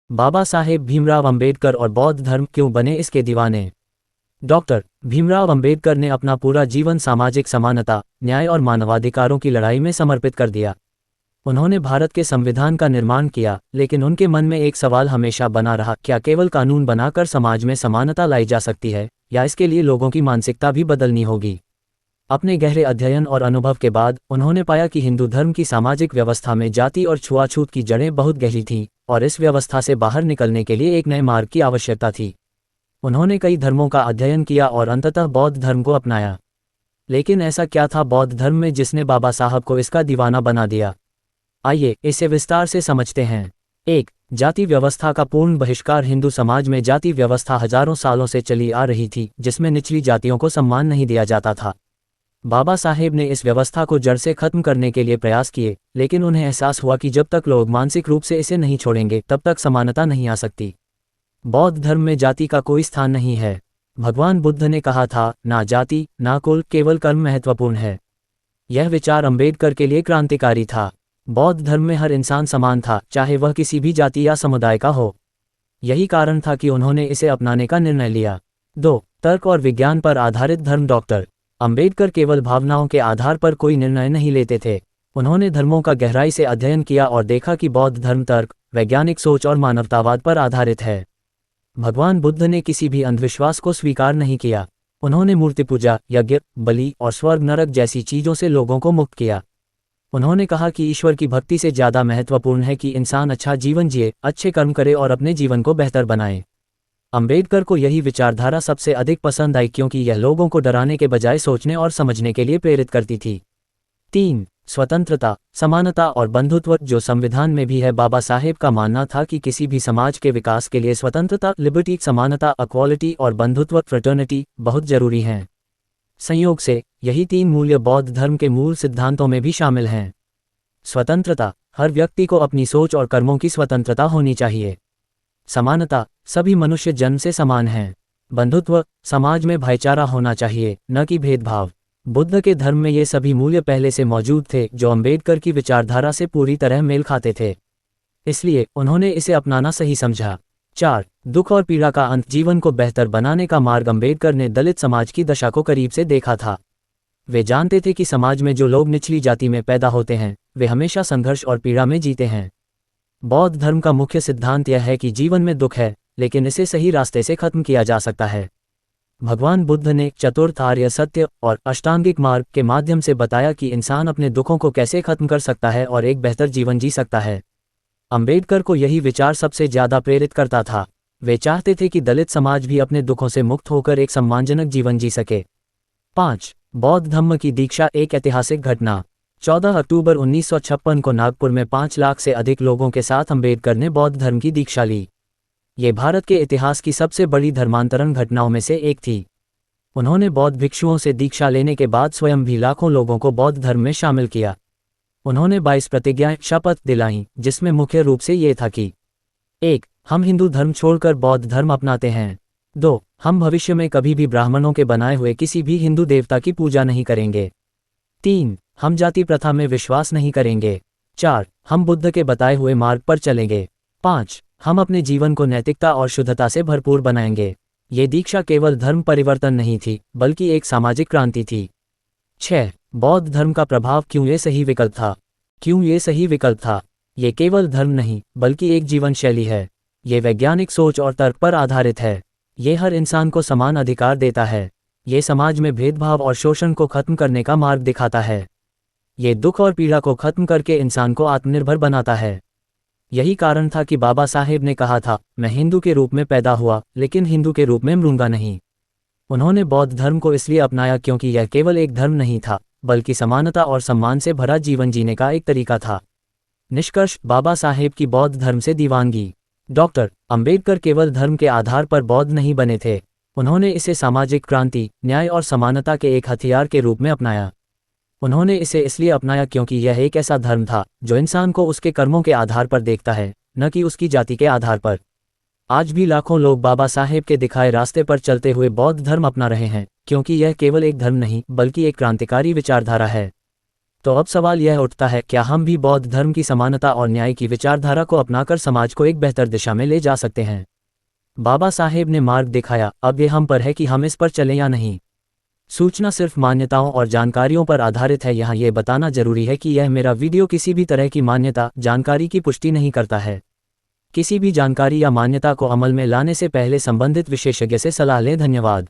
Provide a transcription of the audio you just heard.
बाबा साहेब भीमराव अंबेडकर और बौद्ध धर्म क्यों बने इसके दीवाने। डॉक्टर भीमराव अंबेडकर ने अपना पूरा जीवन सामाजिक समानता, न्याय और मानवाधिकारों की लड़ाई में समर्पित कर दिया। उन्होंने भारत के संविधान का निर्माण किया, लेकिन उनके मन में एक सवाल हमेशा बना रहा, क्या केवल कानून बनाकर समाज में समानता लाई जा सकती है, या इसके लिए लोगों की मानसिकता भी बदलनी होगी। अपने गहरे अध्ययन और अनुभव के बाद उन्होंने पाया कि हिंदू धर्म की सामाजिक व्यवस्था में जाति और छुआछूत की जड़ें बहुत गहरी थीं, और इस व्यवस्था से बाहर निकलने के लिए एक नए मार्ग की आवश्यकता थी। उन्होंने कई धर्मों का अध्ययन किया और अंततः बौद्ध धर्म को अपनाया। लेकिन ऐसा क्या था बौद्ध धर्म में जिसने बाबा साहब को इसका दीवाना बना दिया? आइए इसे विस्तार से समझते हैं। 1. जाति व्यवस्था का पूर्ण बहिष्कार। हिंदू समाज में जाति व्यवस्था हजारों सालों से चली आ रही थी, जिसमें निचली जातियों को सम्मान नहीं दिया जाता था। बाबा साहेब ने इस व्यवस्था को जड़ से खत्म करने के लिए प्रयास किए, लेकिन उन्हें एहसास हुआ कि जब तक लोग मानसिक रूप से इसे नहीं छोड़ेंगे तब तक समानता नहीं आ सकती। बौद्ध धर्म में जाति का कोई स्थान नहीं है। भगवान बुद्ध ने कहा था, ना जाति ना कुल, केवल कर्म महत्वपूर्ण है। यह विचार अंबेडकर के लिए क्रांतिकारी था। बौद्ध धर्म में हर इंसान समान था, चाहे वह किसी भी जाति या समुदाय का हो। यही कारण था कि उन्होंने इसे अपनाने का निर्णय लिया। 2. तर्क और विज्ञान पर आधारित धर्म। डॉक्टर अंबेडकर केवल भावनाओं के आधार पर कोई निर्णय नहीं लेते थे। उन्होंने धर्मों का गहराई से अध्ययन किया और देखा कि बौद्ध धर्म तर्क, वैज्ञानिक सोच और मानवतावाद पर आधारित है। भगवान बुद्ध ने किसी भी अंधविश्वास को स्वीकार नहीं किया। उन्होंने मूर्ति पूजा, यज्ञ, बलि और स्वर्ग नरक जैसी चीजों से लोगों को मुक्त किया। उन्होंने कहा कि ईश्वर की भक्ति से ज्यादा महत्वपूर्ण है कि इंसान अच्छा जीवन जिए, अच्छे कर्म करे और अपने जीवन को बेहतर बनाए। अंबेडकर को यही विचारधारा सबसे अधिक पसंद आई क्योंकि यह लोगों को डराने के बजाय सोचने और समझने के लिए प्रेरित करती थी। 3. स्वतंत्रता, समानता और बंधुत्व, जो संविधान में भी है। बाबा साहेब का मानना था कि किसी भी समाज के विकास के लिए स्वतंत्रता, लिबर्टी, समानता, इक्वालिटी और बंधुत्व, फ्रेटर्निटी बहुत जरूरी हैं। संयोग से यही 3 मूल्य बौद्ध धर्म के मूल सिद्धांतों में भी शामिल हैं। स्वतंत्रता, हर व्यक्ति को अपनी सोच और कर्मों की स्वतंत्रता होनी चाहिए। समानता, सभी मनुष्य जन्म से समान हैं। बंधुत्व, समाज में भाईचारा होना चाहिए, न कि भेदभाव। बुद्ध के धर्म में ये सभी मूल्य पहले से मौजूद थे, जो अंबेडकर की विचारधारा से पूरी तरह मेल खाते थे। इसलिए उन्होंने इसे अपनाना सही समझा। 4. दुख और पीड़ा का अंत, जीवन को बेहतर बनाने का मार्ग। अंबेडकर ने दलित समाज की दशा को करीब से देखा था। वे जानते थे कि समाज में जो लोग निचली जाति में पैदा होते हैं, वे हमेशा संघर्ष और पीड़ा में जीते हैं। बौद्ध धर्म का मुख्य सिद्धांत यह है कि जीवन में दुख है, लेकिन इसे सही रास्ते से खत्म किया जा सकता है। भगवान बुद्ध ने चतुर्थ आर्य सत्य और अष्टांगिक मार्ग के माध्यम से बताया कि इंसान अपने दुखों को कैसे खत्म कर सकता है और एक बेहतर जीवन जी सकता है। अंबेडकर को यही विचार सबसे ज्यादा प्रेरित करता था। वे चाहते थे कि दलित समाज भी अपने दुखों से मुक्त होकर एक सम्मानजनक जीवन जी सके। 5. बौद्ध धम्म की दीक्षा, एक ऐतिहासिक घटना। 14 अक्टूबर 1956 को नागपुर में 5 लाख से अधिक लोगों के साथ अंबेडकर ने बौद्ध धर्म की दीक्षा ली। ये भारत के इतिहास की सबसे बड़ी धर्मांतरण घटनाओं में से एक थी। उन्होंने बौद्ध भिक्षुओं से दीक्षा लेने के बाद स्वयं भी लाखों लोगों को बौद्ध धर्म में शामिल किया। उन्होंने 22 प्रतिज्ञाएं, शपथ दिलाईं, जिसमें मुख्य रूप से ये था कि 1. हम हिंदू धर्म छोड़कर बौद्ध धर्म अपनाते हैं। 2. हम भविष्य में कभी भी ब्राह्मणों के बनाए हुए किसी भी हिंदू देवता की पूजा नहीं करेंगे। 3. हम जाति प्रथा में विश्वास नहीं करेंगे। 4. हम बुद्ध के बताए हुए मार्ग पर चलेंगे। 5. हम अपने जीवन को नैतिकता और शुद्धता से भरपूर बनाएंगे। ये दीक्षा केवल धर्म परिवर्तन नहीं थी, बल्कि एक सामाजिक क्रांति थी। 6. बौद्ध धर्म का प्रभाव, क्यों ये सही विकल्प था? क्यों ये सही विकल्प था? ये केवल धर्म नहीं, बल्कि एक जीवन शैली है। ये वैज्ञानिक सोच और तर्क पर आधारित है। ये हर इंसान को समान अधिकार देता है। ये समाज में भेदभाव और शोषण को खत्म करने का मार्ग दिखाता है। ये दुख और पीड़ा को खत्म करके इंसान को आत्मनिर्भर बनाता है। यही कारण था कि बाबा साहेब ने कहा था, मैं हिंदू के रूप में पैदा हुआ, लेकिन हिंदू के रूप में मरूंगा नहीं। उन्होंने बौद्ध धर्म को इसलिए अपनाया क्योंकि यह केवल एक धर्म नहीं था, बल्कि समानता और सम्मान से भरा जीवन जीने का एक तरीका था। निष्कर्ष, बाबा साहेब की बौद्ध धर्म से दीवानगी। डॉक्टर अंबेडकर केवल धर्म के आधार पर बौद्ध नहीं बने थे। उन्होंने इसे सामाजिक क्रांति, न्याय और समानता के एक हथियार के रूप में अपनाया। उन्होंने इसे इसलिए अपनाया क्योंकि यह एक ऐसा धर्म था जो इंसान को उसके कर्मों के आधार पर देखता है, न कि उसकी जाति के आधार पर। आज भी लाखों लोग बाबा साहेब के दिखाए रास्ते पर चलते हुए बौद्ध धर्म अपना रहे हैं, क्योंकि यह केवल एक धर्म नहीं, बल्कि एक क्रांतिकारी विचारधारा है। तो अब सवाल यह उठता है, क्या हम भी बौद्ध धर्म की समानता और न्याय की विचारधारा को अपनाकर समाज को एक बेहतर दिशा में ले जा सकते हैं? बाबा साहेब ने मार्ग दिखाया, अब ये हम पर है कि हम इस पर चलें या नहीं। सूचना सिर्फ मान्यताओं और जानकारियों पर आधारित है। यहाँ ये बताना जरूरी है कि यह मेरा वीडियो किसी भी तरह की मान्यता, जानकारी की पुष्टि नहीं करता है। किसी भी जानकारी या मान्यता को अमल में लाने से पहले संबंधित विशेषज्ञ से सलाह लें। धन्यवाद।